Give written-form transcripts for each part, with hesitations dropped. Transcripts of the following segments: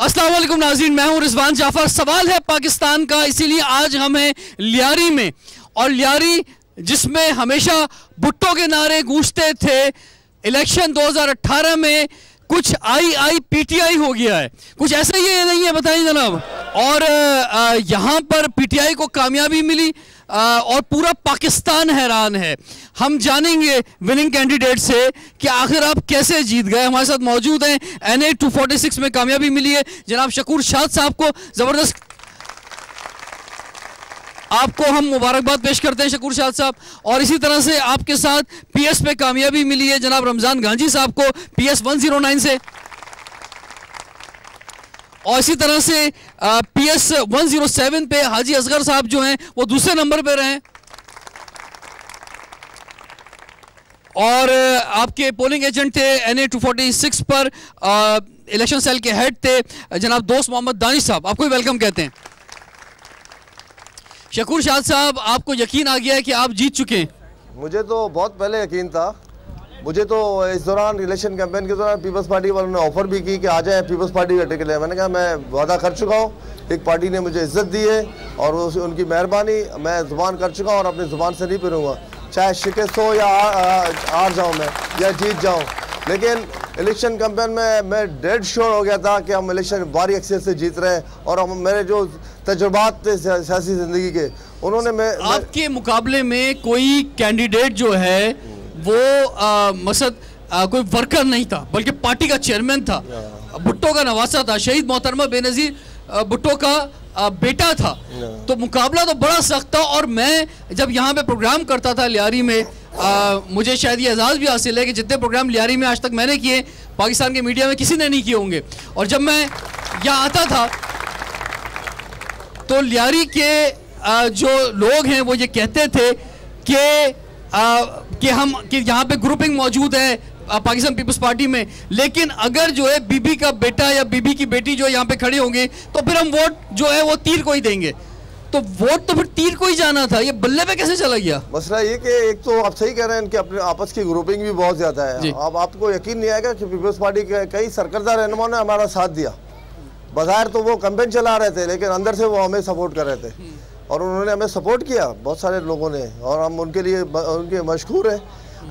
अस्सलाम वालेकुम नाज़रीन, मैं हूं रिजवान जाफर। सवाल है पाकिस्तान का, इसीलिए आज हम हैं लियारी में। और लियारी जिसमें हमेशा भुट्टो के नारे गूंजते थे, इलेक्शन 2018 में कुछ आई पीटीआई हो गया है, कुछ ऐसा ही है नहीं है, बताइए जनाब। और यहाँ पर पीटीआई को कामयाबी मिली और पूरा पाकिस्तान हैरान है। हम जानेंगे विनिंग कैंडिडेट से कि आखिर आप कैसे जीत गए। हमारे साथ मौजूद हैं NA 246 में कामयाबी मिली है जनाब शकूर शाद साहब को। ज़बरदस्त, आपको हम मुबारकबाद पेश करते हैं शकूर शाद साहब। और इसी तरह से आपके साथ PS पे कामयाबी मिली है जनाब रमजान गांजी साहब को PS 109 से। और इसी तरह से PS 107 पे हाजी असगर साहब जो हैं वो दूसरे नंबर पे रहे। और आपके पोलिंग एजेंट थे NA 246 पर, इलेक्शन सेल के हेड थे जनाब दोस्त मोहम्मद दानिश साहब, आपको वेलकम कहते हैं। शकूर शाद साहब, आपको यकीन आ गया है कि आप जीत चुके हैं? मुझे तो बहुत पहले यकीन था। मुझे तो इस दौरान इलेक्शन कैंपेन के दौरान पीपल्स पार्टी वालों ने ऑफर भी की कि आ जाए पीपल्स पार्टी का टिकट ले। मैंने कहा मैं वादा कर चुका हूँ, एक पार्टी ने मुझे इज्जत दी है और उनकी मेहरबानी, मैं ज़ुबान कर चुका हूँ और अपनी ज़ुबान से नहीं फिरूँगा, चाहे शिकस्त हो या हार जाऊँ मैं या जीत जाऊँ। लेकिन इलेक्शन कैंपेन में मैं डेड श्योर हो गया था कि हम इलेक्शन भारी अक्सरियत से जीत रहे हैं। और हम मेरे जो तजुर्बात थे सियासी ज़िंदगी के, उन्होंने आपके मुकाबले में कोई कैंडिडेट जो है वो मकसद कोई वर्कर नहीं था बल्कि पार्टी का चेयरमैन था, भुट्टो का नवासा था, शहीद मोहतरमा बेनज़ीर भुट्टो का बेटा था। तो मुकाबला तो बड़ा सख्त था। और मैं जब यहाँ पे प्रोग्राम करता था लियारी में, मुझे शायद ये एजाज़ भी हासिल है कि जितने प्रोग्राम लियारी में आज तक मैंने किए पाकिस्तान के मीडिया में किसी ने नहीं किए होंगे। और जब मैं यहाँ आता था तो लियारी के जो लोग हैं वो ये कहते थे कि यहाँ पे ग्रुपिंग मौजूद है पाकिस्तान पीपल्स पार्टी में, लेकिन अगर जो है बीबी का बेटा या बीबी की बेटी जो यहाँ पे खड़े होंगे तो फिर हम वोट जो है वो तीर को ही देंगे। तो वोट तो फिर तीर को ही जाना था, ये बल्ले पे कैसे चला गया? मसला ये कि एक तो आप सही कह रहे हैं, इनके अपने आपस की ग्रुपिंग भी बहुत ज़्यादा है। अब आपको यकीन नहीं आएगा कि पीपल्स पार्टी के कई सरकर्दा रहनुमाओं ने हमारा साथ दिया। बाहर तो वो कैंपेन चला रहे थे लेकिन अंदर से वो हमें सपोर्ट कर रहे थे और उन्होंने हमें सपोर्ट किया बहुत सारे लोगों ने, और हम उनके लिए उनके मशहूर हैं।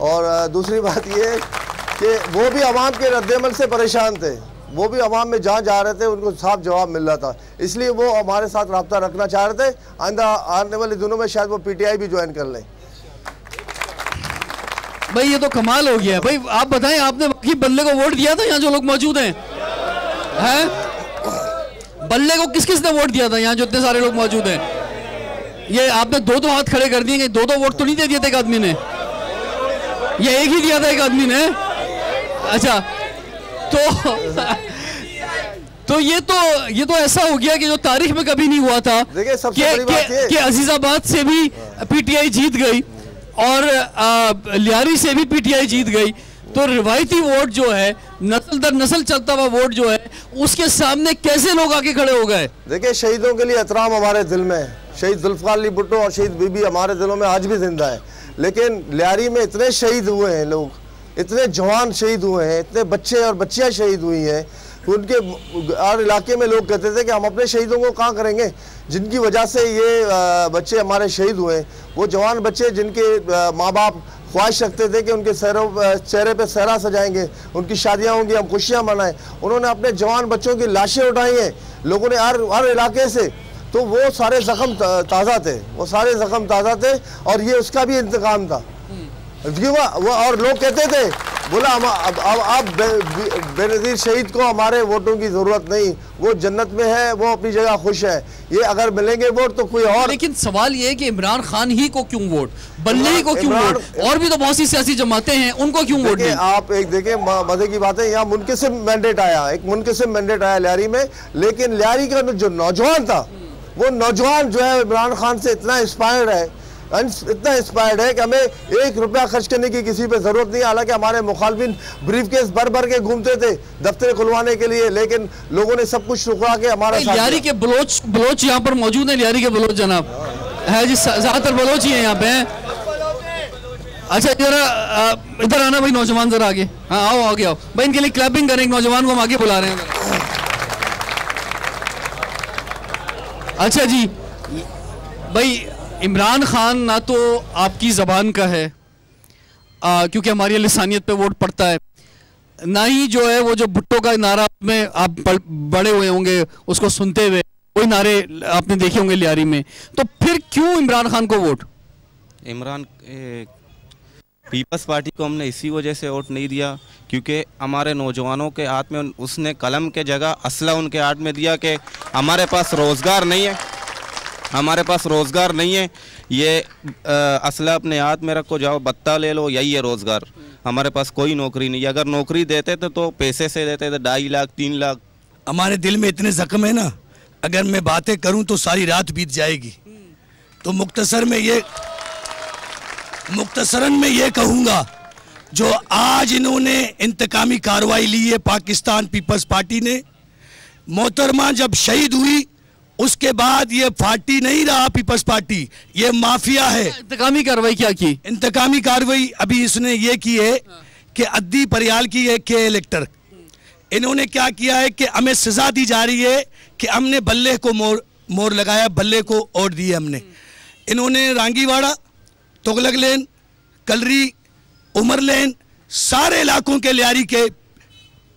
और दूसरी बात ये कि वो भी अवाम के रद्दमल से परेशान थे, वो भी अवाम में जहाँ जा रहे थे उनको साफ जवाब मिल रहा था, इसलिए वो हमारे साथ रब्ता रखना चाह रहे थे। आइंदा आने वाले दिनों में शायद वो PTI भी ज्वाइन कर लें। भाई ये तो कमाल हो गया भाई। आप बताएं, आपने बाकी बल्ले को वोट दिया था? यहाँ जो लोग मौजूद हैं बल्ले को किस किस ने वोट दिया था? यहाँ जो इतने सारे लोग मौजूद हैं, ये आपने दो हाथ खड़े कर दिए, दो वोट तो नहीं दे दिए थे एक आदमी ने, ये एक ही दिया था एक आदमी ने। अच्छा, तो ये तो ऐसा हो गया कि जो तारीख में कभी नहीं हुआ था कि अजीजाबाद से भी PTI जीत गई और लियारी से भी PTI जीत गई। तो रिवायती वोट जो है, नस्ल दर नस्ल चलता हुआ वोट जो है, उसके सामने कैसे लोग आके खड़े हो गए? देखिए, शहीदों के लिए एहतराम हमारे दिल में है। शहीद जुल्फ़िकार अली भुट्टो और शहीद बीबी हमारे दिलों में आज भी जिंदा है। लेकिन लियारी में इतने शहीद हुए हैं लोग, इतने जवान शहीद हुए हैं, इतने बच्चे और बच्चियाँ शहीद हुई हैं। उनके हर इलाके में लोग कहते थे कि हम अपने शहीदों को कहाँ करेंगे, जिनकी वजह से ये बच्चे हमारे शहीद हुए। वो जवान बच्चे जिनके माँ बाप ख्वाहिश रखते थे कि उनके चेहरे पे सहरा सजाएंगे, उनकी शादियाँ होंगी, हम खुशियाँ मनाएं, उन्होंने अपने जवान बच्चों की लाशें उठाई हैं लोगों ने हर इलाके से। तो वो सारे ज़ख्म ताज़ा थे, वो सारे ज़ख्म ताज़ा थे और ये उसका भी इंतकाम था। वो और लोग कहते थे, बोला अब बेनज़ीर शहीद को हमारे वोटों की ज़रूरत नहीं, वो जन्नत में है, वो अपनी जगह खुश है, ये अगर मिलेंगे वोट तो कोई और। लेकिन सवाल ये है कि इमरान खान ही को क्यों वोट, बल्ले ही को क्यों वोट, और भी तो बहुत सी सियासी जमातें हैं, उनको क्यों वोट? आप एक देखें, मजे की बात है, यहाँ मुनक़िसिम मैंडेट आया, एक मुनक़िसिम मैंडेट आया लियारी में। लेकिन लियारी का जो नौजवान था, वो नौजवान जो है इमरान खान से इतना इंस्पायर्ड है, इतना इंस्पायर्ड है कि हमें 1 रुपया खर्च करने की किसी पे ज़रूरत नहीं। हालांकि हमारे मुखालफिन ब्रीफकेस भर के घूमते थे दफ्तर खुलवाने के लिए, लेकिन लोगों ने सब कुछ रुकवा के हमारा साथ। लियारी के बलोच यहाँ पर मौजूद हैं, लियारी के बलोच जनाब है जी, ज़्यादातर बलोच ही हैं यहाँ पे। अच्छा, इधर आना भाई, नौजवान जरा आगे। हाँ, आओ आगे आओ भाई, इनके लिए क्लैपिंग करें, नौजवान को हम आगे बुला रहे हैं। अच्छा जी भाई, इमरान खान ना तो आपकी ज़बान का है क्योंकि हमारी लिसानियत पे वोट पड़ता है, ना ही जो है वो जो भुट्टो का नारा में आप बड़े हुए होंगे उसको सुनते हुए, कोई नारे आपने देखे होंगे लियारी में, तो फिर क्यों इमरान खान को वोट? पीपल्स पार्टी को हमने इसी वजह से वोट नहीं दिया क्योंकि हमारे नौजवानों के हाथ में उसने कलम के जगह असला उनके हाथ में दिया कि हमारे पास रोज़गार नहीं है, हमारे पास रोज़गार नहीं है, ये असला अपने हाथ में रखो, जाओ बत्ता ले लो, यही है रोज़गार, हमारे पास कोई नौकरी नहीं है। अगर नौकरी देते तो पैसे से देते थे, 2.5 लाख 3 लाख। हमारे दिल में इतने ज़ख्म है ना, अगर मैं बातें करूं तो सारी रात बीत जाएगी। तो मुख्तसरन में ये कहूँगा, जो आज इन्होंने इंतकामी कार्रवाई ली है पाकिस्तान पीपल्स पार्टी ने, मोहतरमा जब शहीद हुई उसके बाद ये पार्टी नहीं रहा पीपल्स पार्टी, ये माफिया है। इंतकामी कार्रवाई क्या की? इंतकामी कार्रवाई अभी इसने ये की है कि अद्दी परियाल की है के इलेक्टर, इन्होंने क्या किया है कि हमें सजा दी जा रही है कि हमने बल्ले को मोर लगाया, बल्ले को ओढ़ दिए हमने। इन्होंने रांगीवाड़ा, तुगलक लेन, कलरी, उमर लेन, सारे इलाकों के लियारी के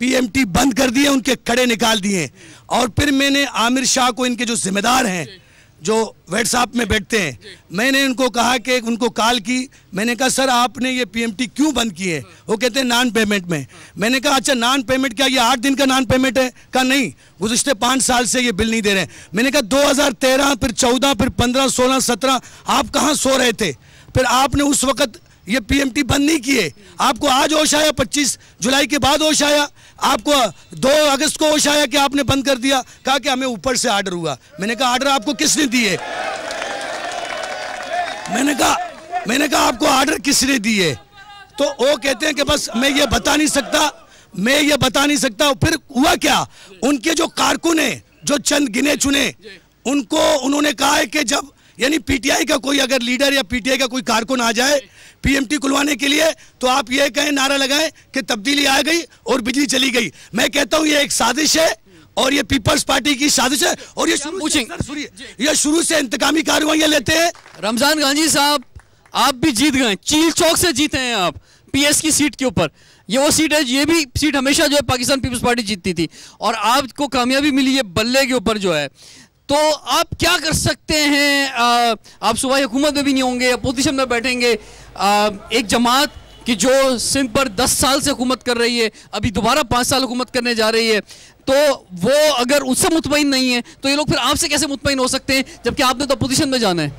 पीएमटी बंद कर दिए, उनके खड़े निकाल दिए। और फिर मैंने आमिर शाह को, इनके जो जिम्मेदार हैं जो व्हाट्सएप में बैठते हैं, मैंने उनको कहा कि उनको कॉल की, मैंने कहा सर आपने ये पीएमटी क्यों बंद किए? वो कहते हैं नॉन पेमेंट में। मैंने कहा अच्छा नॉन पेमेंट क्या ये 8 दिन का नॉन पेमेंट है? कहा नहीं, गुज़िश्ते 5 साल से ये बिल नहीं दे रहे हैं। मैंने कहा 2013 फिर 14 फिर 15 16 17 आप कहाँ सो रहे थे? फिर आपने उस वक्त ये पीएमटी बंद नहीं किए, आपको आज होश आया, 25 जुलाई के बाद होश आया, आपको 2 अगस्त को होश आया कि आपने बंद कर दिया। कहा कि हमें ऊपर से आर्डर हुआ। मैंने कहा आर्डर आपको किसने दिए? मैंने कहा आपको आर्डर किसने दिए? तो वो कहते हैं कि बस मैं ये बता नहीं सकता। फिर हुआ क्या, उनके जो कारकुन हैं, जो चंद गिने चुने, उनको उन्होंने कहा है कि जब यानी पीटीआई का कोई अगर लीडर या पीटीआई का कोई कारकुन आ जाए पीएमटी खुलवाने के लिए, तो आप ये कहें, नारा लगाएं कि तब्दीली आ गई और बिजली चली गई। मैं कहता हूं ये एक साजिश है और ये पीपल्स पार्टी की साजिश है और ये शुरू से इंतकामी कार्रवाइयां लेते हैं। रमजान गांधी साहब, आप भी जीत गए, चील चौक से जीते हैं आप पीएस की सीट के ऊपर। ये वो सीट है, ये भी सीट हमेशा जो है पाकिस्तान पीपल्स पार्टी जीतती थी और आपको कामयाबी मिली है बल्ले के ऊपर जो है। तो आप क्या कर सकते हैं? आप सुबह हुकूमत में भी नहीं होंगे, अपोजिशन में बैठेंगे। एक जमात कि जो सिंध पर 10 साल से हुकूमत कर रही है, अभी दोबारा 5 साल हुकूमत करने जा रही है, तो वो अगर उससे मुतमईन नहीं है तो ये लोग फिर आपसे कैसे मुतमईन हो सकते हैं, जबकि आपने तो अपोजिशन में जाना है?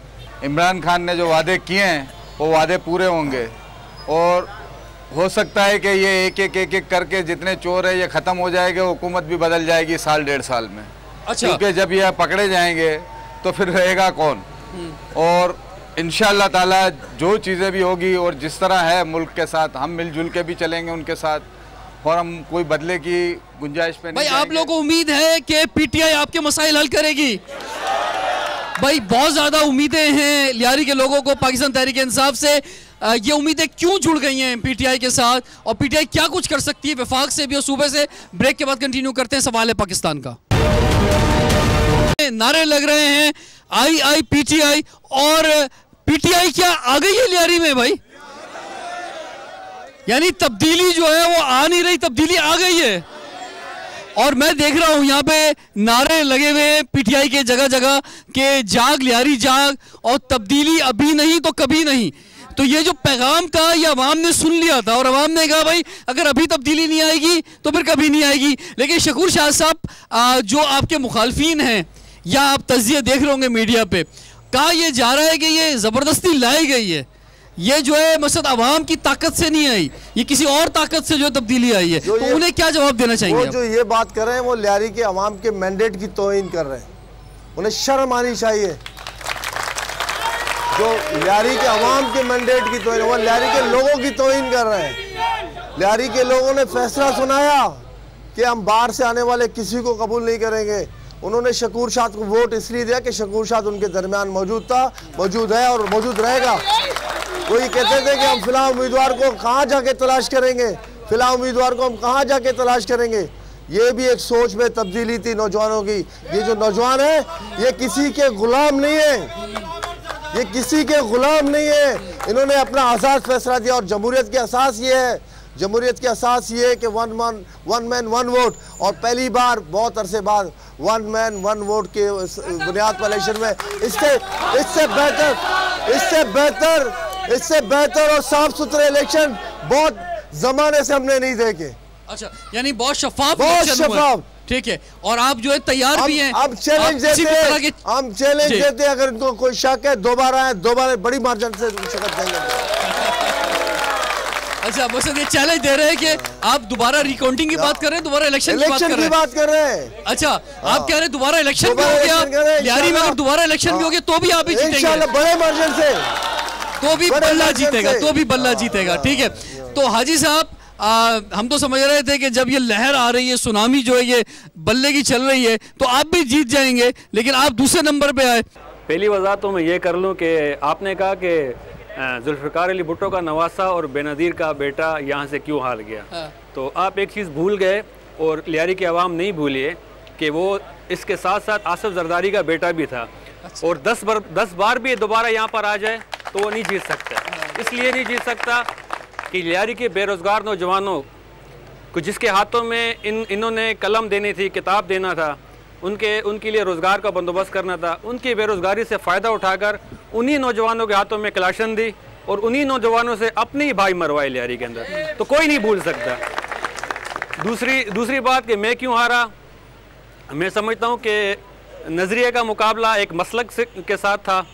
इमरान खान ने जो वादे किए हैं वो वादे पूरे होंगे और हो सकता है कि ये एक एक करके जितने चोर है ये ख़त्म हो जाएंगे, हुकूमत भी बदल जाएगी 1.5 साल में। अच्छा। क्योंकि जब ये पकड़े जाएंगे तो फिर रहेगा कौन? और इंशाअल्लाह ताला जो चीज़ें भी होगी और जिस तरह है मुल्क के साथ, हम मिलजुल के भी चलेंगे उनके साथ और हम कोई बदले की गुंजाइश पे नहीं। भाई आप लोगों को उम्मीद है कि पीटीआई आपके मसाइल हल करेगी? भाई बहुत ज़्यादा उम्मीदें हैं लियारी के लोगों को पाकिस्तान तहरीक इंसाफ से। ये उम्मीदें क्यों जुड़ गई हैं पीटीआई के साथ और पीटीआई क्या कुछ कर सकती है वफाक से भी और सूबे से? ब्रेक के बाद कंटिन्यू करते हैं सवाल है पाकिस्तान का। नारे लग रहे हैं आई पीटीआई, और पीटीआई क्या आ गई है लियारी में भाई? यानी तब्दीली जो है वो आ नहीं रही, तब्दीली आ गई है। और मैं देख रहा हूं यहाँ पे नारे लगे हुए पीटीआई के जगह जगह के जाग लियारी जाग, और तब्दीली अभी नहीं तो कभी नहीं। तो ये जो पैगाम था ये अवाम ने सुन लिया था और अवाम ने कहा भाई अगर अभी तब्दीली नहीं आएगी तो फिर कभी नहीं आएगी। लेकिन शकूर शाह साहब जो आपके मुखालफीन हैं या आप तज़किये देख रहे होंगे मीडिया पे, कहा यह जा रहा है कि ये ज़बरदस्ती लाई गई है, ये जो है मकसद अवाम की ताकत से नहीं आई, ये किसी और ताकत से जो तब्दीली आई है। तो उन्हें क्या जवाब देना चाहेंगे? वो जो ये बात कर रहे हैं वो लियारी के अवाम के मैंडेट की तौहीन कर रहे हैं, उन्हें शर्म आनी चाहिए। जो लियारी के अवाम के मैंडेट की तौहीन, वो लियारी के लोगों की तौहीन कर रहे हैं। लियारी के लोगों ने फैसला सुनाया कि हम बाहर से आने वाले किसी को कबूल नहीं करेंगे। उन्होंने शकूर शाह को वोट इसलिए दिया कि शकूर शाह उनके दरमियान मौजूद था, मौजूद है और मौजूद रहेगा। कोई कहते थे कि हम फिलहाल उम्मीदवार को कहाँ जाके तलाश करेंगे, फिलहाल उम्मीदवार को हम कहाँ जाके तलाश करेंगे। ये भी एक सोच में तब्दीली थी नौजवानों की। ये जो नौजवान है ये किसी के गुलाम नहीं है, ये किसी के गुलाम नहीं है। इन्होंने अपना आज़ाद फैसला दिया और जमहूरियत की असास ये है, जमहूरियत की असास ये है कि वन मैन वन वोट। और पहली बार बहुत अरसे बाद वन मैन वन वोट के बुनियाद पर इलेक्शन में इससे बेहतर और साफ सुथरे इलेक्शन बहुत जमाने से हमने नहीं देखे। अच्छा, यानी बहुत शफाफ, बहुत शफाफ। ठीक है, और आप जो है तैयार भी हैं। हम चैलेंज देते हैं, अगर इनको कोई शक है दोबारा बड़ी मार्जिन से शिकस्त देंगे। अच्छा, बस ये चैलेंज दे रहे हैं कि आप दोबारा रिकाउंटिंग की बात कर रहे हैं, दोबारा इलेक्शन की बात कर रहे हैं। अच्छा, आप कह रहे हैं दोबारा इलेक्शन भी हो गया लियारी में, अगर दोबारा इलेक्शन भी हो गया तो भी आप ही जीतेंगे इंशाल्लाह बड़े मार्जिन से, तो भी बल्ला जीतेगा। ठीक है, तो हाजी साहब, हम तो समझ रहे थे कि जब ये लहर आ रही है, सुनामी जो है ये बल्ले की चल रही है, तो आप भी जीत जाएंगे, लेकिन आप दूसरे नंबर पे आए। पहली वजह तो मैं ये कर लूँ कि आपने कहा कि जुल्फ़िकार अली भुट्टो का नवासा और बेनज़ीर का बेटा यहाँ से क्यों हार गया। हाँ। तो आप एक चीज़ भूल गए और लियारी की आवाम नहीं भूलिए कि वो इसके साथ साथ आसिफ जरदारी का बेटा भी था। अच्छा। और 10 बार भी दोबारा यहाँ पर आ जाए तो वो नहीं जीत सकता। इसलिए नहीं जीत सकता कि लियारी के बेरोज़गार नौजवानों को, जिसके हाथों में इन्होंने कलम देनी थी, किताब देना था, उनके लिए रोज़गार का बंदोबस्त करना था, उनकी बेरोज़गारी से फ़ायदा उठाकर उन्हीं नौजवानों के हाथों में कलाशन दी और उन्हीं नौजवानों से अपने ही भाई मरवाए लियारी के अंदर, तो कोई नहीं भूल सकता। दूसरी बात कि मैं क्यों हारा, मैं समझता हूँ कि नज़रिए का मुकाबला एक मसलक के साथ था,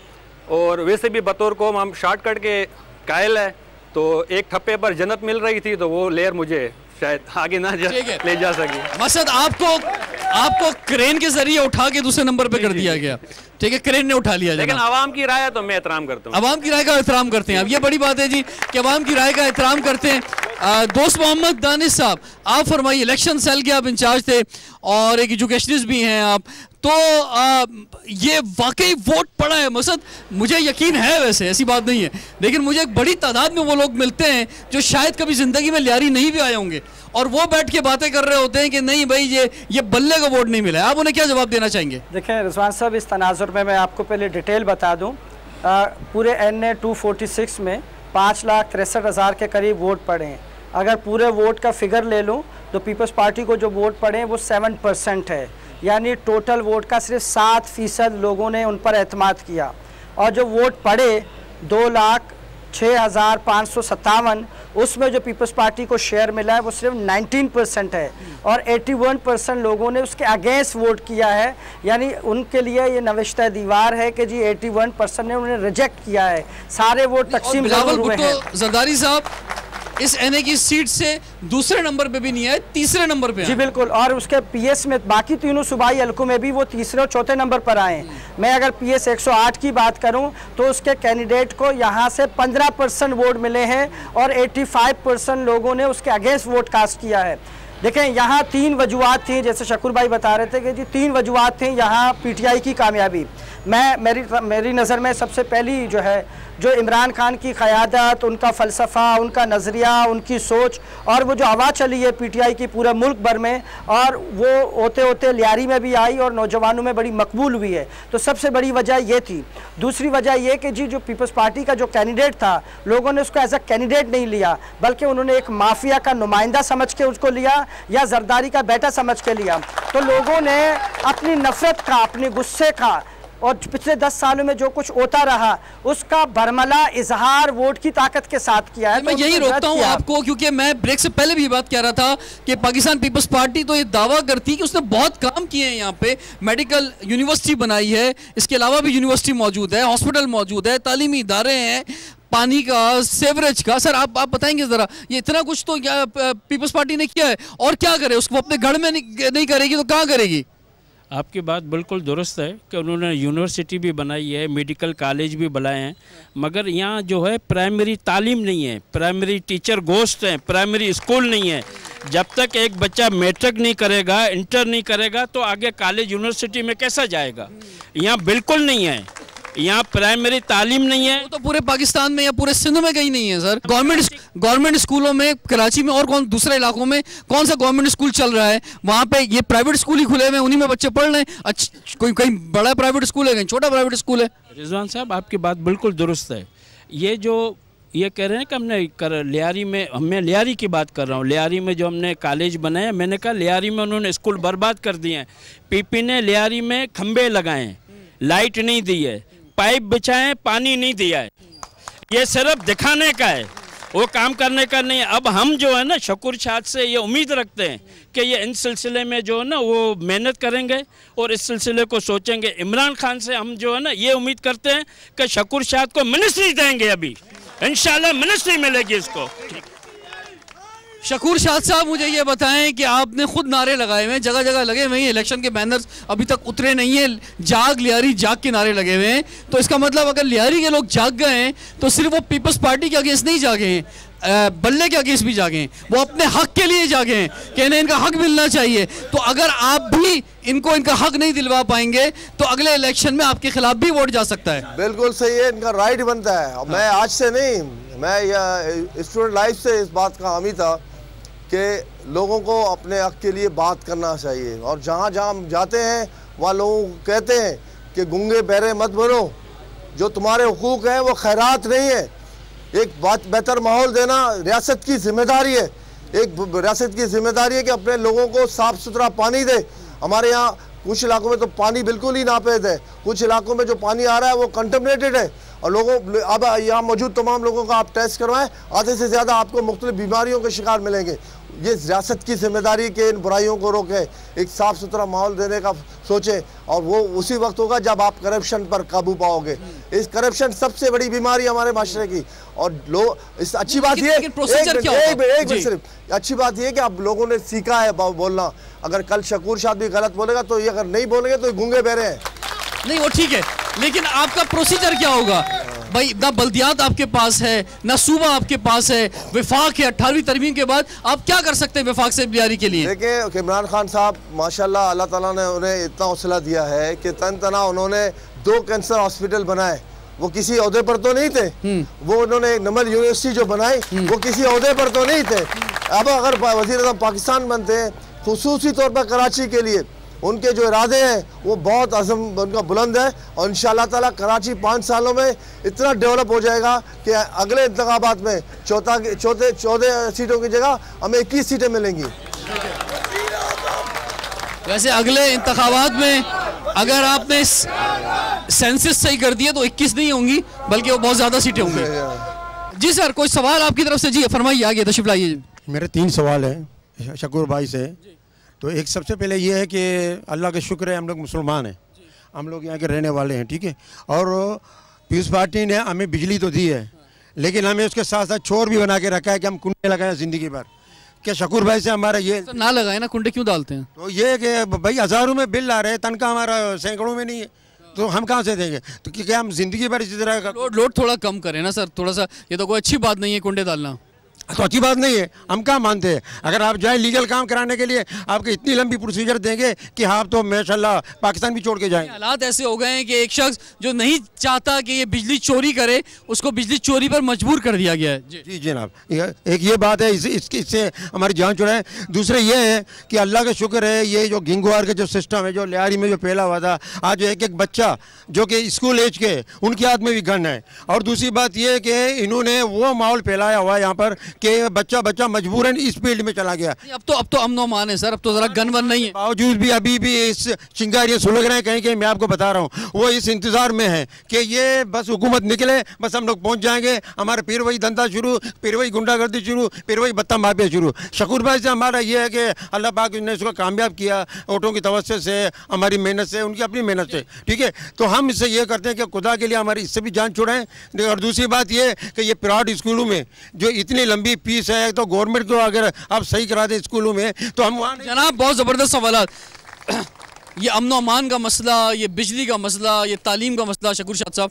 और वैसे भी बतौर कौम हम शॉर्टकट के कायल है, तो एक ठप्पे पर जन्नत मिल रही थी, तो वो लेयर मुझे शायद आगे ना ले जा सकी। मकसद आपको क्रेन के जरिए उठा के दूसरे नंबर पे कर दिया गया। ठीक है, क्रेन ने उठा लिया, लेकिन आवाम की राय है तो मैं एहतराम करता हूँ। आवाम की राय का एहतराम करते हैं, अब ये बड़ी बात है जी कि आवाम की राय का एहतराम करते हैं। दोस्त मोहम्मद दानिश साहब, आप फरमाइए, इलेक्शन सेल के आप इंचार्ज थे और एक एजुकेशनिस्ट भी हैं आप, तो ये वाकई वोट पड़ा है। मकसद मुझे यकीन है, वैसे ऐसी बात नहीं है, लेकिन मुझे एक बड़ी तादाद में वो लोग मिलते हैं जो शायद कभी ज़िंदगी में लियारी नहीं भी आए होंगे, और वो बैठ के बातें कर रहे होते हैं कि नहीं भाई ये बल्ले का वोट नहीं मिला है। आप उन्हें क्या जवाब देना चाहेंगे? देखें रिजवान साहब, इस तनाजुर में मैं आपको पहले डिटेल बता दूँ। पूरे NA 246 में 5,63,000 के करीब वोट पड़े हैं। अगर पूरे वोट का फिगर ले लूँ तो पीपल्स पार्टी को जो वोट पड़े हैं वो 7% है, यानी टोटल वोट का सिर्फ 7% लोगों ने उन पर एतमाद किया। और जो वोट पड़े 2,06,557, उसमें जो पीपल्स पार्टी को शेयर मिला है वो सिर्फ 19% है, और 81% लोगों ने उसके अगेंस्ट वोट किया है। यानी उनके लिए ये नविश्ता दीवार है कि जी 81% ने उन्हें रिजेक्ट किया है। सारे वोट तकसीम हुए हैं। जरदारी साहब इस NA की सीट से दूसरे नंबर पे भी नहीं है, तीसरे नंबर पे। जी बिल्कुल, और उसके PS में बाकी तीनों सूबाई हलकों में भी वो तीसरे और चौथे नंबर पर आए। मैं अगर PS 108 की बात करूं तो उसके कैंडिडेट को यहां से 15% वोट मिले हैं और 85% लोगों ने उसके अगेंस्ट वोट कास्ट किया है। देखें, यहाँ 3 वजूहात थी, जैसे शकुर भाई बता रहे थे कि जी 3 वजूहात थी यहाँ PTI की कामयाबी। मेरी नज़र में सबसे पहली जो इमरान खान की क़यादत, उनका फ़लसफ़ा, उनका नज़रिया, उनकी सोच, और वो जो हवा चली है PTI की पूरे मुल्क भर में, और वो होते होते लियारी में भी आई और नौजवानों में बड़ी मकबूल हुई है, तो सबसे बड़ी वजह ये थी। दूसरी वजह ये कि जी जो पीपल्स पार्टी का जो कैंडिडेट था, लोगों ने उसको एज अ कैंडिडेट नहीं लिया, बल्कि उन्होंने एक माफिया का नुमाइंदा समझ के उसको लिया या जरदारी का बेटा समझ के लिया। तो लोगों ने अपनी नफरत का, अपने गुस्से का, और पिछले 10 सालों में जो कुछ होता रहा उसका बरमला इजहार वोट की ताकत के साथ किया है। मैं यही रोकता हूं आपको, क्योंकि मैं ब्रेक से पहले भी बात कह रहा था कि पाकिस्तान पीपल्स पार्टी तो ये दावा करती है कि उसने बहुत काम किए हैं, यहाँ पे मेडिकल यूनिवर्सिटी बनाई है, इसके अलावा भी यूनिवर्सिटी मौजूद है, हॉस्पिटल मौजूद है, तालीमी इदारे हैं, पानी का, सेवरेज का। सर आप बताएंगे ज़रा, ये इतना कुछ तो पीपल्स पार्टी ने किया है, और क्या करे? उसको अपने गढ़ में नहीं करेगी तो कहाँ करेगी? आपकी बात बिल्कुल दुरुस्त है कि उन्होंने यूनिवर्सिटी भी बनाई है, मेडिकल कॉलेज भी बनाए हैं, मगर यहाँ जो है प्राइमरी तालीम नहीं है, प्राइमरी टीचर गोश्त हैं, प्राइमरी स्कूल नहीं है। जब तक एक बच्चा मैट्रिक नहीं करेगा, इंटर नहीं करेगा, तो आगे कॉलेज यूनिवर्सिटी में कैसा जाएगा? यहाँ बिल्कुल नहीं है। यहाँ प्राइमरी तालीम नहीं है। वो तो पूरे पाकिस्तान में या पूरे सिंध में कहीं नहीं है सर। गवर्नमेंट स्कूलों में कराची में और कौन दूसरे इलाकों में कौन सा गवर्नमेंट स्कूल चल रहा है? वहाँ पे ये प्राइवेट स्कूल ही खुले हुए हैं, उन्हीं में बच्चे पढ़ रहे हैं। कोई कहीं बड़ा प्राइवेट स्कूल है, कहीं छोटा प्राइवेट स्कूल है। रिजवान साहब आपकी बात बिल्कुल दुरुस्त है। ये कह रहे हैं कि हमने लियारी में, मैं लियारी की बात कर रहा हूँ, लियारी में जो हमने कॉलेज बनाया, मैंने कहा लियारी में उन्होंने स्कूल बर्बाद कर दिए हैं। पीपी ने लियारी में खंबे लगाए हैं, लाइट नहीं दी है, पाइप बिछाए, पानी नहीं दिया है। ये सिर्फ दिखाने का है, वो काम करने का नहीं है। अब हम जो है ना शकूर शाद से ये उम्मीद रखते हैं कि ये इन सिलसिले में जो है ना वो मेहनत करेंगे और इस सिलसिले को सोचेंगे। इमरान खान से हम जो है ना ये उम्मीद करते हैं कि शकूर शाद को मिनिस्ट्री देंगे, अभी इंशाल्लाह मिनिस्ट्री मिलेगी इसको। शकूर शाद साहब मुझे ये बताएं कि आपने खुद नारे लगाए हुए हैं, जगह जगह लगे हुए हैं, इलेक्शन के बैनर्स अभी तक उतरे नहीं है, जाग लियारी जाग के नारे लगे हुए हैं। तो इसका मतलब अगर लियारी के लोग जाग गए हैं तो सिर्फ वो पीपल्स पार्टी के अगेंस्ट नहीं जागे हैं, बल्ले के अगेंस्ट भी जागे हैं, वो अपने हक के लिए जागे हैं कि इन्हें इनका हक मिलना चाहिए। तो अगर आप भी इनको इनका हक नहीं दिलवा पाएंगे तो अगले इलेक्शन में आपके खिलाफ भी वोट जा सकता है। बिल्कुल सही है, इनका राइट बनता है। मैं आज से नहीं, मैं स्टूडेंट लाइफ से इस बात का हामी था कि लोगों को अपने हक के लिए बात करना चाहिए, और जहाँ जहाँ हम जाते हैं वहाँ लोगों को कहते हैं कि गूंगे बहरे मत बनो, जो तुम्हारे हुकूक हैं वो खैरात नहीं है। एक बात बेहतर माहौल देना रियासत की जिम्मेदारी है, एक रियासत की जिम्मेदारी है कि अपने लोगों को साफ़ सुथरा पानी दे। हमारे यहाँ कुछ इलाकों में तो पानी बिल्कुल ही नापेद है, कुछ इलाकों में जो पानी आ रहा है वो कंटेमिनेटेड है, और लोगों अब यहाँ मौजूद तमाम लोगों का आप टेस्ट करवाएं, आधे से ज़्यादा आपको मुख्तलिफ बीमारियों के शिकार मिलेंगे। ये रियासत की जिम्मेदारी के इन बुराइयों को रोके, एक साफ़ सुथरा माहौल देने का सोचें, और वो उसी वक्त होगा जब आप करप्शन पर काबू पाओगे। इस करप्शन सबसे बड़ी बीमारी हमारे माशरे की। और लोग इस अच्छी बात ये सिर्फ अच्छी बात ये कि अब लोगों ने सीखा है बोलना। अगर कल शकूर शाद भी गलत बोलेगा तो ये अगर नहीं बोलेंगे तो ये गूंगे बहरे हैं। नहीं वो ठीक है, लेकिन आपका प्रोसीजर क्या होगा भाई? ना बल्दियात आपके पास है, ना सूबा आपके पास है, विफाक है। 18वीं तरमीम के बाद आप क्या कर सकते हैं विफाक से लियारी के लिए? देखिए इमरान खान साहब माशाल्लाह अल्लाह ताला ने उन्हें इतना हौसला दिया है कि तन तना उन्होंने 2 कैंसर हॉस्पिटल बनाए। वो किसी ओहदे पर तो नहीं थे, वो उन्होंने नमल यूनिवर्सिटी जो बनाई वो किसी ओहदे पर तो नहीं थे। अब अगर वज़ीर-ए-आज़म पाकिस्तान बनते हैं, खुसूसी तौर पर कराची के लिए उनके जो इरादे हैं वो बहुत अज़म उनका बुलंद है, और इंशाअल्लाह ताला कराची 5 सालों में इतना डेवलप हो जाएगा कि अगले इंतखाबात में 14 सीटों की जगह हमें 21 सीटें मिलेंगी। वैसे अगले इंतखाबात में अगर आपने सेंसस सही कर दिया तो 21 नहीं होंगी, बल्कि वो बहुत ज़्यादा सीटें होंगी। जी सर, कोई सवाल आपकी तरफ से? जी फरमाइए, आगे तशरीफ लाइए। मेरे 3 सवाल हैं शकूर भाई से। तो एक सबसे पहले ये है कि अल्लाह का शुक्र है हम लोग मुसलमान हैं, हम लोग यहाँ के रहने वाले हैं, ठीक है। और पीपल्स पार्टी ने हमें बिजली तो दी है, लेकिन हमें उसके साथ साथ चोर भी बना के रखा है कि हम कुंडे लगाएं ज़िंदगी भर। क्या शकूर भाई से हमारा ये ना लगाए ना, कुंडे क्यों डालते हैं? तो ये कि भाई हज़ारों में बिल आ रहे हैं, तनख्वाह हमारा सैकड़ों में नहीं है, तो हम कहाँ से देंगे? तो क्या हम ज़िंदगी भर इसी तरह लोड थोड़ा कम करें ना सर, थोड़ा सा। ये तो कोई अच्छी बात नहीं है कुंडे डालना, तो अच्छी बात नहीं है, हम कहाँ मानते हैं। अगर आप जाए लीगल काम कराने के लिए आपको इतनी लंबी प्रोसीजर देंगे कि आप तो माशाल्लाह पाकिस्तान भी छोड़ के जाएंगे। हालात ऐसे हो गए हैं कि एक शख्स जो नहीं चाहता कि ये बिजली चोरी करे, उसको बिजली चोरी पर मजबूर कर दिया गया है। जी जनाब, एक ये बात है, इससे हमारी जान छुड़ाए। दूसरे ये है कि अल्लाह का शुक्र है, ये जो गिंगवार का जो सिस्टम है, जो लियारी में जो फैला हुआ था, आज एक बच्चा जो कि स्कूल एज के, उनके हाथ में भी गन है। और दूसरी बात ये है कि इन्होंने वो माहौल फैलाया हुआ है यहाँ पर कि बच्चा मजबूरन इस फील्ड में चला गया। अब तो अमन अमान है सर, अब तो जरा गन वन नहीं है। बावजूद भी अभी भी इस चिंगारियाँ सुलग रहे हैं कहीं कहीं। मैं आपको बता रहा हूँ वो इस इंतजार में है कि ये बस हुकूमत निकले, बस हम लोग पहुँच जाएंगे, हमारे फिर वही धंधा शुरू, फिर वही गुंडागर्दी शुरू, फिर वही बत्ता माफिया शुरू। शकूर भाई से हमारा ये है कि अल्लाह पाक ने इसको कामयाब किया, वोटों की तवज्जो से, हमारी मेहनत से, उनकी अपनी मेहनत से, ठीक है। तो हम इससे ये करते हैं कि खुदा के लिए हमारी इससे भी जान छुड़ाएं। और दूसरी बात ये कि ये प्राइवेट स्कूलों में जो इतनी लंबी फीस है, तो गवर्नमेंट को अगर आप सही करा दें स्कूलों में तो हम वहाँ। जनाब बहुत ज़बरदस्त सवाल। ये अमन अमान का मसला, ये बिजली का मसला, ये तालीम का मसला, शकूर शाद साहब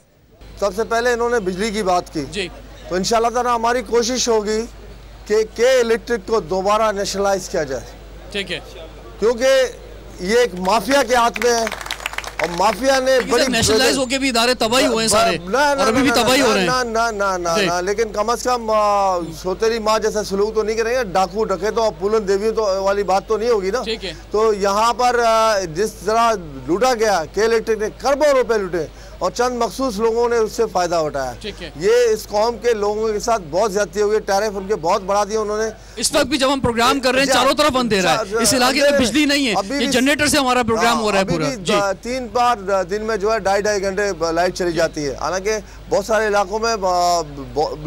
सबसे पहले इन्होंने बिजली की बात की जी, तो इंशाल्लाह ताला हमारी कोशिश होगी कि के इलेक्ट्रिक को दोबारा नेशनलाइज किया जाए, ठीक है, क्योंकि ये एक माफिया के हाथ में है। और माफिया ने बड़ी नेशनलाइज होके भी इदारे तबाही हुए हैं सारे, और अभी भी तबाही हो रहे हैं। ना, लेकिन कम से कम सोतेरी माँ जैसा सलूक तो नहीं करेंगे, डाकू ढके तो पुलन देवी तो वाली बात तो नहीं होगी ना। तो यहाँ पर जिस तरह लूटा गया, के इलेक्ट्रिक ने करोड़ों रुपए लूटे और चंद मखसूस लोगों ने उससे फायदा उठाया। ये इस कौम के लोगों के साथ बहुत ज्यादती हुई है। टैरिफ उनके बहुत बढ़ा दिए उन्होंने। इस वक्त भी जब हम प्रोग्राम कर रहे हैं चारों तरफ अंधेरा है, इस इलाके में बिजली नहीं है, ये जनरेटर से हमारा प्रोग्राम हो रहा है पूरा। 3 बार दिन में जो है 2.5 घंटे लाइट चली जाती है। हालांकि बहुत सारे इलाकों में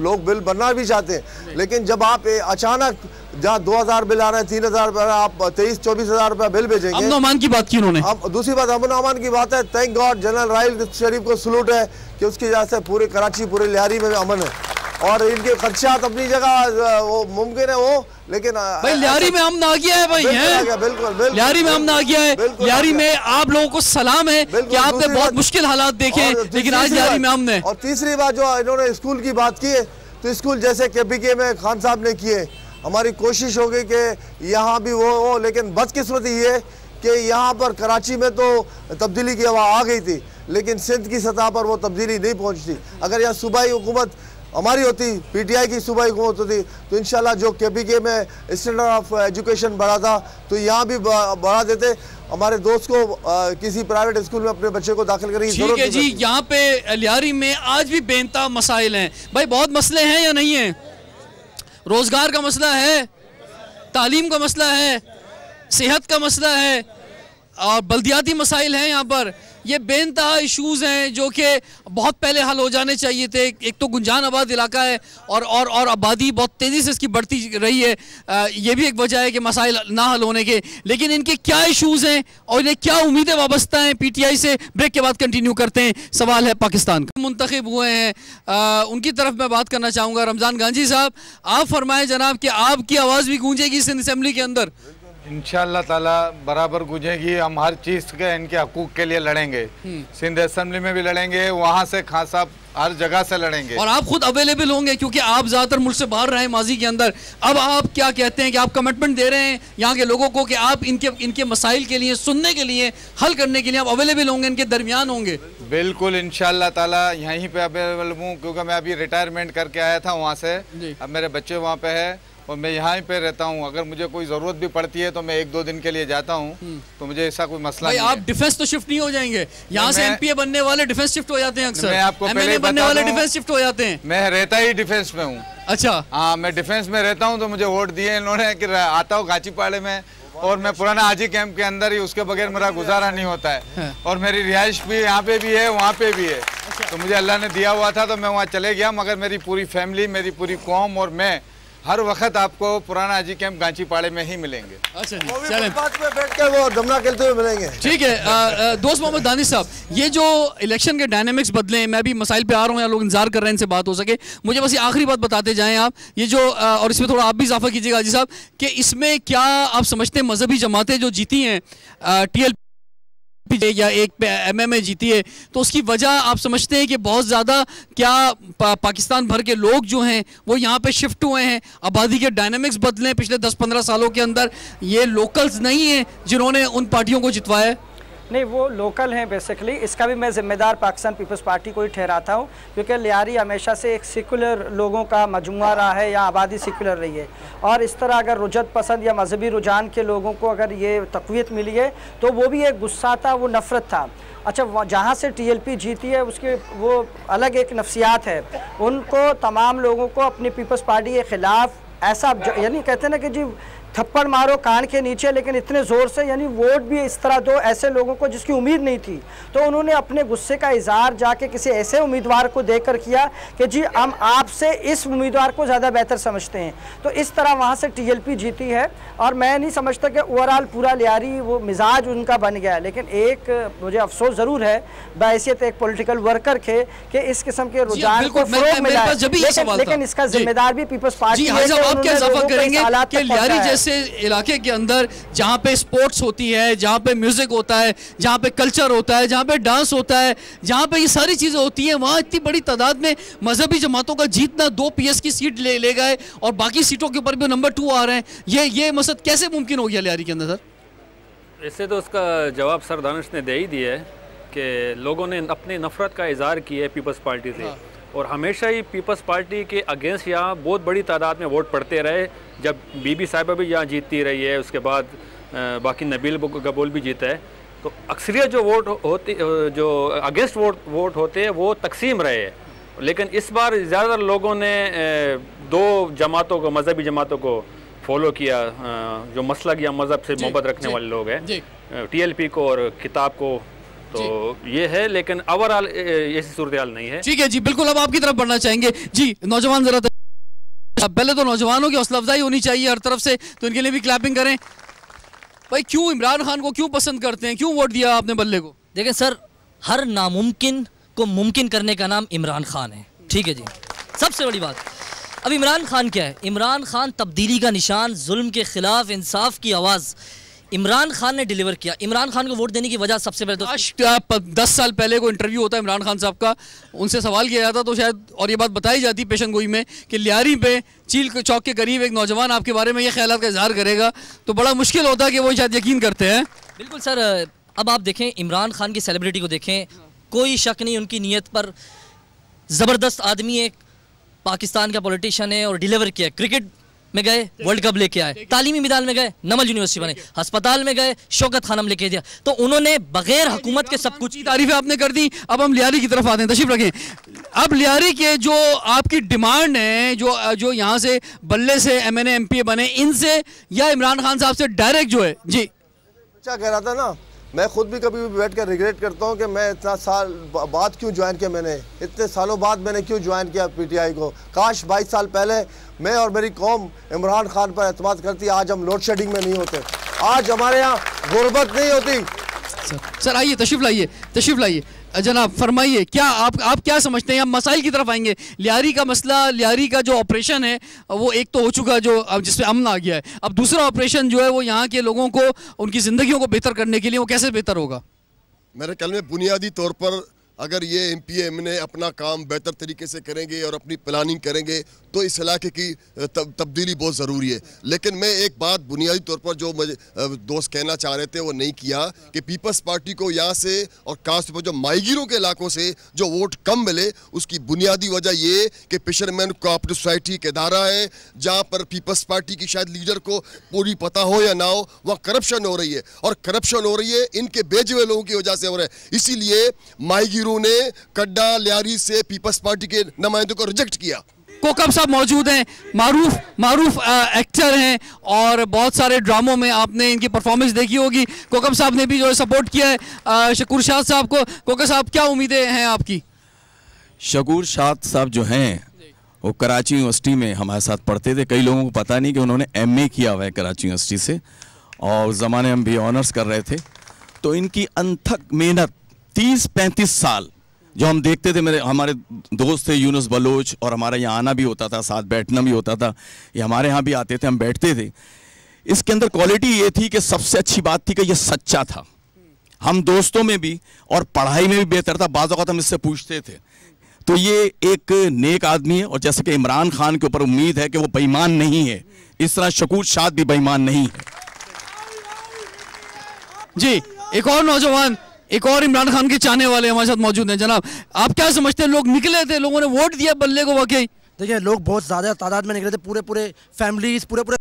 लोग बिल भरना भी चाहते हैं, लेकिन जब आप अचानक जहाँ 2000 बिल आ रहे हैं, 3000 आप 23-24 रुपया बिल भेजेंगे। अमन अमान की बात की उन्होंने। अब दूसरी बात अमन अमान की बात है। थैंक गॉड जनरल राहिल शरीफ को सलूट है कि उसकी वजह से पूरे कराची, पूरे लियारी में अमन है। और इनके खदशात अपनी जगह वो मुमकिन है वो, लेकिन भाई लियारी में अमन आ गया है भाई, है बिल्कुल लियारी में अमन आ गया है। लियारी में आप लोगों को सलाम है कि आपने बहुत मुश्किल हालात देखे, लेकिन आज लियारी में अमन है। और तीसरी बात जो इन्होंने स्कूल की बात की है, तो स्कूल जैसे KPK में खान साहब ने किए, हमारी कोशिश हो गई कि यहाँ भी वो हो, लेकिन बदकिस्मती ये कि यहाँ पर कराची में तो तब्दीली की हवा आ गई थी, लेकिन सिंध की सतह पर वो तब्दीली नहीं पहुँचती। अगर यहाँ सूबाई हुकूमत हमारी होती, PTI की सूबाई हुकूमत होती, तो इंशाल्लाह जो KPK में स्टैंडर्ड ऑफ एजुकेशन बढ़ा था तो यहाँ भी बढ़ा देते। हमारे दोस्त को किसी प्राइवेट स्कूल में अपने बच्चे को दाखिल करने की जरूरत नहीं। ठीक है जी, यहाँ पे लियारी में आज भी बेनता मसाइल हैं भाई, बहुत मसले हैं या नहीं है? रोजगार का मसला है, तालीम का मसला है, सेहत का मसला है, और बल्दियाती मसाइल हैं। यहाँ पर ये बेनतहा इशूज़ हैं जो कि बहुत पहले हल हो जाने चाहिए थे। एक तो गुंजान आबाद इलाका है और आबादी बहुत तेज़ी से इसकी बढ़ती रही है, ये भी एक वजह है कि मसाइल ना हल होने के। लेकिन इनके क्या इशूज़ हैं और इन्हें क्या उम्मीदें वाबस्ता हैं PTI से, ब्रेक के बाद कंटिन्यू करते हैं। सवाल है पाकिस्तान का। मुंतखब हुए हैं, उनकी तरफ मैं बात करना चाहूँगा। रमज़ान गांधी साहब, आप फरमाएं जनाब कि आपकी आवाज़ भी गूंजेगी सिंध असेंबली के अंदर? इंशाअल्लाह ताला बराबर गूंजेगी। हम हर चीज़ के इनके हकूक़ के लिए लड़ेंगे, सिंध असेंबली में भी लड़ेंगे, वहाँ से खान साहब हर जगह से लड़ेंगे। और आप खुद अवेलेबल होंगे क्योंकि आप ज़्यादातर मुल्क से बाहर रहे माजी के अंदर। अब आप क्या कहते हैं कि आप कमिटमेंट दे रहे हैं यहाँ के लोगों को कि आप इनके मसाइल के लिए सुनने के लिए, हल करने के लिए आप अवेलेबल होंगे, इनके दरमियान होंगे? बिल्कुल इंशाअल्लाह ताला यहीं पे अवेलेबल हूँ, क्योंकि मैं अभी रिटायरमेंट करके आया था वहाँ से। अब मेरे बच्चे वहाँ पे है और मैं यहाँ पे रहता हूँ। अगर मुझे कोई ज़रूरत भी पड़ती है तो मैं 1-2 दिन के लिए जाता हूँ, तो मुझे ऐसा कोई मसला नहीं है। आप डिफेंस तो शिफ्ट नहीं हो जाएंगे? यहाँ से MPA बनने वाले डिफेंस शिफ्ट हो जाते हैं अक्सर। मैं आपको MLA बनने वाले डिफेंस शिफ्ट हो जाते हैं। मैं रहता ही डिफेंस में हूँ। अच्छा, हाँ, मैं डिफेंस में रहता हूँ, तो मुझे वोट दिए इन्होंने कि आता हूँ गाचीपाड़े में, और मैं पुराना हाजी कैंप के अंदर ही, उसके बगैर मेरा गुजारा नहीं होता है। और मेरी रिहाइश भी यहाँ पे भी है, वहाँ पे भी है। तो मुझे अल्लाह ने दिया हुआ था तो मैं वहाँ चले गया, मगर मेरी पूरी फैमिली, मेरी पूरी कौम और मैं हर वक्त आपको पुराना हाजी कैंप गाचीपाड़े में ही मिलेंगे। अच्छा जी, चलें बैठ कर वो दमना खेलते हुए मिलेंगे। ठीक है। दोस्त मोहम्मद दानिश साहब, ये जो इलेक्शन के डायनामिक्स बदले हैं, मैं भी मसाइल पे आ रहा हूँ, या लोग इंतजार कर रहे हैं इनसे बात हो सके। मुझे बस ये आखिरी बात बताते जाएं आप, ये जो और इसमें थोड़ा आप भी इजाफा कीजिएगा हाजी साहब, कि इसमें क्या आप समझते हैं मजहबी जमातें जो जीती हैं, TLP या एक पे MMA जीती है, तो उसकी वजह आप समझते हैं कि बहुत ज़्यादा क्या पाकिस्तान भर के लोग जो हैं वो यहाँ पे शिफ्ट हुए हैं, आबादी के डायनामिक्स बदले हैं पिछले 10-15 सालों के अंदर? ये लोकल्स नहीं हैं जिन्होंने उन पार्टियों को जितवाया है? नहीं, वो लोकल हैं बेसिकली। इसका भी मैं ज़िम्मेदार पाकिस्तान पीपल्स पार्टी को ही ठहराता हूँ, क्योंकि लियारी हमेशा से एक सेकुलर लोगों का मजमुआ रहा है, या आबादी सेकुलर रही है। और इस तरह अगर रुजत पसंद या मजहबी रुझान के लोगों को अगर ये तक़वियत मिली है, तो वो भी एक गुस्सा था, वो नफ़रत था। अच्छा, जहाँ से TLP जीती है उसके वो अलग एक नफ्सियात है। उनको तमाम लोगों को अपनी पीपल्स पार्टी के ख़िलाफ़ ऐसा, यानी कहते हैं ना कि जी थप्पड़ मारो कान के नीचे, लेकिन इतने ज़ोर से, यानी वोट भी इस तरह दो ऐसे लोगों को जिसकी उम्मीद नहीं थी। तो उन्होंने अपने गुस्से का इजहार जाके किसी ऐसे उम्मीदवार को देकर किया कि जी हम आपसे इस उम्मीदवार को ज़्यादा बेहतर समझते हैं। तो इस तरह वहाँ से TLP जीती है। और मैं नहीं समझता कि ओवरऑल पूरा लियारी वो मिजाज उनका बन गया। लेकिन एक मुझे अफसोस ज़रूर है बहैसियत एक पॉलिटिकल वर्कर के कि इस किस्म के रुझान को फ़रोग़ मिला है, लेकिन इसका जिम्मेदार भी पीपल्स पार्टी है। इलाके के अंदर जहाँ पे स्पोर्ट्स होती है, जहाँ पे म्यूजिक होता है, जहाँ पे कल्चर होता है, जहाँ पे डांस होता है, जहाँ पे ये सारी चीज़ें होती हैं, वहाँ इतनी बड़ी तादाद में मजहबी जमातों का जीतना 2 PS की सीट ले गए और बाकी सीटों के ऊपर भी नंबर 2 आ रहे हैं। ये मसद कैसे मुमकिन हो गया लियारी के अंदर सर? इससे तो उसका जवाब सर दानिश ने दे ही दिया है कि लोगों ने अपनी नफ़रत का इज़हार किया है पीपल्स पार्टी से, और हमेशा ही पीपल्स पार्टी के अगेंस्ट यहाँ बहुत बड़ी तादाद में वोट पड़ते रहे। जब बीबी साहिबा भी यहाँ जीतती रही है, उसके बाद बाकी नबील गबूल भी जीता है, तो अक्सरियत जो वोट होती, जो अगेंस्ट वोट होते हैं वो तकसीम रहे हैं। लेकिन इस बार ज़्यादातर लोगों ने दो जमातों को, मजहबी जमातों को फॉलो किया, जो मसलक या मज़हब से मोहब्बत रखने वाले लोग हैं, TLP को और किताब को। तो ये है, लेकिन ओवरऑल ऐसी सूरत हाल नहीं है। ठीक है जी, बिल्कुल। अब आपकी तरफ बढ़ना चाहेंगे जी, नौजवान जरा पहले तो नौजवानों की हौसला अफजाई होनी चाहिए हर तरफ से, तो इनके लिए भी क्लैपिंग करें। भाई क्यों इमरान खान को क्यों पसंद करते हैं, क्यों वोट दिया आपने बल्ले को? देखें सर, हर नामुमकिन को मुमकिन करने का नाम इमरान खान है, ठीक है जी। सबसे बड़ी बात, अब इमरान खान क्या है? इमरान खान तब्दीली का निशान, जुल्म के खिलाफ इंसाफ की आवाज़ इमरान खान ने डिलीवर किया। इमरान खान को वोट देने की वजह सबसे पहले तो 10 साल पहले को इंटरव्यू होता है इमरान खान साहब का, उनसे सवाल किया जाता तो शायद, और ये बात बताई जाती पेशन गोई में कि लियारी पे चील चौक के करीब एक नौजवान आपके बारे में ये ख्यालात का इजहार करेगा, तो बड़ा मुश्किल होता है कि वो शायद यकीन करते हैं। बिल्कुल सर। अब आप देखें इमरान खान की सेलिब्रिटी को देखें, कोई शक नहीं उनकी नीयत पर, ज़बरदस्त आदमी है, पाकिस्तान का पॉलिटिशियन है और डिलीवर किया। क्रिकेट में गए, वर्ल्ड कप लेके आए, तालीमी मैदान में गए, नमल यूनिवर्सिटी बने, अस्पताल में गए, शौकत खानम लेके दिया, तो उन्होंने बगैर हुकूमत के सब कुछ। तारीफें आपने कर दी, अब हम लियारी की तरफ आते हैं, तशरीफ रखें। अब लियारी के जो आपकी डिमांड है, जो यहाँ से बल्ले से MNA MPA बने, इनसे या इमरान खान साहब से डायरेक्ट जो है जी? अच्छा कह रहा था ना, मैं खुद भी कभी भी बैठ कर रिग्रेट करता हूँ कि मैं इतना साल बाद क्यों ज्वाइन किया, मैंने इतने सालों बाद मैंने क्यों ज्वाइन किया PTI को। काश 22 साल पहले मैं और मेरी कौम इमरान खान पर एतमाद करती, आज हम लोड शेडिंग में नहीं होते, आज हमारे यहाँ गुर्बत नहीं होती। सर आइए, तशरीफ लाइए जनाब, फरमाइए क्या आप क्या समझते हैं? हम मसाइल की तरफ आएंगे। लियारी का मसला, लियारी का जो ऑपरेशन है वो एक तो हो चुका, जो जिसमें अमन आ गया है, अब दूसरा ऑपरेशन जो है वो यहाँ के लोगों को, उनकी ज़िंदगियों को बेहतर करने के लिए वो कैसे बेहतर होगा? मेरे ख्याल में बुनियादी तौर पर अगर ये MPA MNA अपना काम बेहतर तरीके से करेंगे और अपनी प्लानिंग करेंगे तो इस इलाके की तब्दीली बहुत ज़रूरी है। लेकिन मैं एक बात बुनियादी तौर पर जो मुझे दोस्त कहना चाह रहे थे वो नहीं किया कि पीपल्स पार्टी को यहाँ से और खास तौर पर जो माहीगीरों के इलाकों से जो वोट कम मिले, उसकी बुनियादी वजह ये कि फिशरमैन कोऑपरेटिव सोसाइटी एक इदारा है जहाँ पर पीपल्स पार्टी की शायद लीडर को पूरी पता हो या ना हो, वहाँ करप्शन हो रही है, और करप्शन हो रही है इनके भेजे हुए लोगों की वजह से हो रहा है। इसीलिए माहीगीरों ने कड्डा लियारी से पीपल्स पार्टी के नुमाइंदों को रिजेक्ट किया। कोकब साहब मौजूद हैं, मारूफ एक्टर हैं और बहुत सारे ड्रामों में आपने इनकी परफॉर्मेंस देखी होगी। कोकब साहब ने भी जो है सपोर्ट किया है शकूर शाद साहब को। कोकब साहब क्या उम्मीदें हैं आपकी? शकूर शाद साहब जो हैं वो कराची यूनिवर्सिटी में हमारे साथ पढ़ते थे, कई लोगों को पता नहीं कि उन्होंने MA किया हुआ है कराची यूनिवर्सिटी से, और उस ज़माने हम भी ऑनर्स कर रहे थे। तो इनकी अनथक मेहनत 30-35 साल जो हम देखते थे, हमारे दोस्त थे यूनुस बलोच, और हमारे यहाँ आना भी होता था, साथ बैठना भी होता था, ये हमारे यहाँ भी आते थे, हम बैठते थे। इसके अंदर क्वालिटी ये थी कि सबसे अच्छी बात थी कि ये सच्चा था, हम दोस्तों में भी और पढ़ाई में भी बेहतर था। बाज़ औक़ात हम इससे पूछते थे, तो ये एक नेक आदमी है, और जैसे कि इमरान खान के ऊपर उम्मीद है कि वो बेईमान नहीं है, इस तरह शकूर शाद भी बेईमान नहीं है। जी एक और नौजवान, एक और इमरान खान के चाहने वाले हमारे साथ मौजूद हैं। जनाब आप क्या समझते हैं, लोग निकले थे, लोगों ने वोट दिया बल्ले को वाकई? देखिए लोग बहुत ज़्यादा तादाद में निकले थे, पूरे फैमिलीज पूरे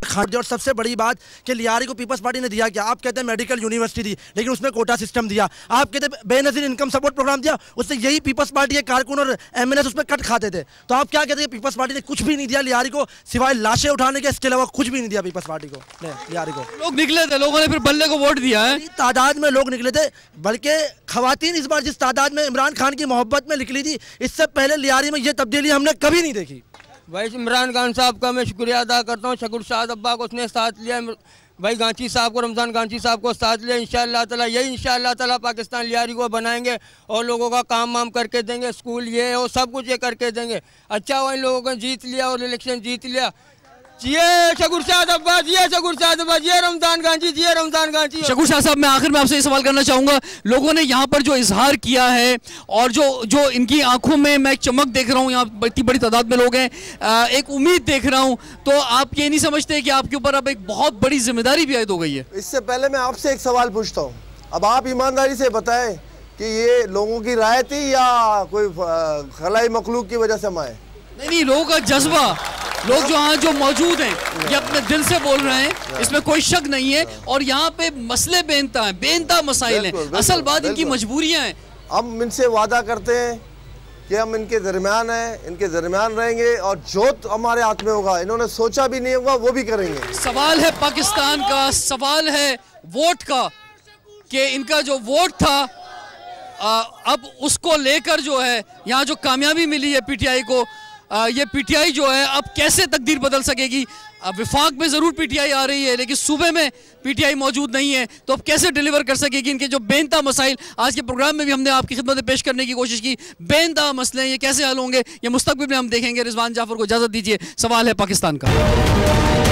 खाते। और सबसे बड़ी बात कि लियारी को पीपल्स पार्टी ने दिया क्या? आप कहते हैं मेडिकल यूनिवर्सिटी दी, लेकिन उसमें कोटा सिस्टम दिया। आप कहते हैं बेनज़ीर इनकम सपोर्ट प्रोग्राम दिया, उससे यही पीपल्स पार्टी के कारकुन और MNS उसमें कट खाते थे। तो आप क्या कहते हैं, पीपल्स पार्टी ने कुछ भी नहीं दिया लियारी को सिवाय लाशें उठाने के, इसके अलावा कुछ भी नहीं दिया पीपल्स पार्टी को, लियारी को। लोग निकले थे, लोगों ने फिर बल्ले को वोट दिया है, तादाद में लोग निकले थे, बल्कि खवातीन इस बार जिस तादाद में इमरान खान की मोहब्बत में निकली थी, इससे पहले लियारी में ये तब्दीली हमने कभी नहीं देखी। भाई इमरान खान साहब का मैं शुक्रिया अदा करता हूँ, शकूर शाद अब्बा को उसने साथ लिया, भाई गांची साहब को, रमज़ान गांची साहब को साथ लिया। इंशाअल्लाह ताला यही इंशाअल्लाह ताला पाकिस्तान लियारी को बनाएंगे और लोगों का काम वाम करके देंगे, स्कूल ये और सब कुछ ये करके देंगे। अच्छा हुआ इन लोगों को जीत लिया और इलेक्शन जीत लिया। जिये शकूर शाद अब्बा, जिये शकूर शाद अब्बा, जिये रमज़ान गांची, जिये रमज़ान गांची। शकूर शाह साहब मैं आखिर में आपसे ये सवाल करना चाहूँगा, लोगों ने यहाँ पर जो इजहार किया है और जो इनकी आंखों में मैं एक चमक देख रहा हूँ, यहाँ इतनी बड़ी तादाद में लोग हैं, एक उम्मीद देख रहा हूँ, तो आप ये नहीं समझते कि आपके ऊपर अब एक बहुत बड़ी जिम्मेदारी भी आयद हो गई है? इससे पहले मैं आपसे एक सवाल पूछता हूँ, अब आप ईमानदारी से बताएं कि ये लोगों की राय थी या कोई खलाई मखलूक की वजह से हम आए? नहीं, लोगों का जज्बा, लोग जो यहाँ जो मौजूद हैं ये अपने दिल से बोल रहे हैं, इसमें कोई शक नहीं है। और यहाँ पे मसले बेनता हैं, बेनता मसाइल हैं, असल बात इनकी मजबूरियाँ हैं। हम इनसे वादा करते हैं कि हम इनके दरमियान हैं, इनके दरमियान रहेंगे और जो हमारे हाथ में होगा, इन्होंने सोचा भी नहीं होगा, वो भी करेंगे। सवाल है पाकिस्तान का, सवाल है वोट का, कि इनका जो वोट था अब उसको लेकर जो है यहाँ जो कामयाबी मिली है पीटीआई को, ये पीटीआई जो है अब कैसे तकदीर बदल सकेगी। विफाक में ज़रूर पीटीआई आ रही है लेकिन सूबे में पीटीआई मौजूद नहीं है, तो अब कैसे डिलीवर कर सकेगी इनके जो बेनता मसाइल। आज के प्रोग्राम में भी हमने आपकी खिदमत में पेश करने की कोशिश की, बेनता मसले ये कैसे हल होंगे, ये मुस्तकबिल में हम देखेंगे। रिजवान जाफर को इजाज़त दीजिए, सवाल है पाकिस्तान का।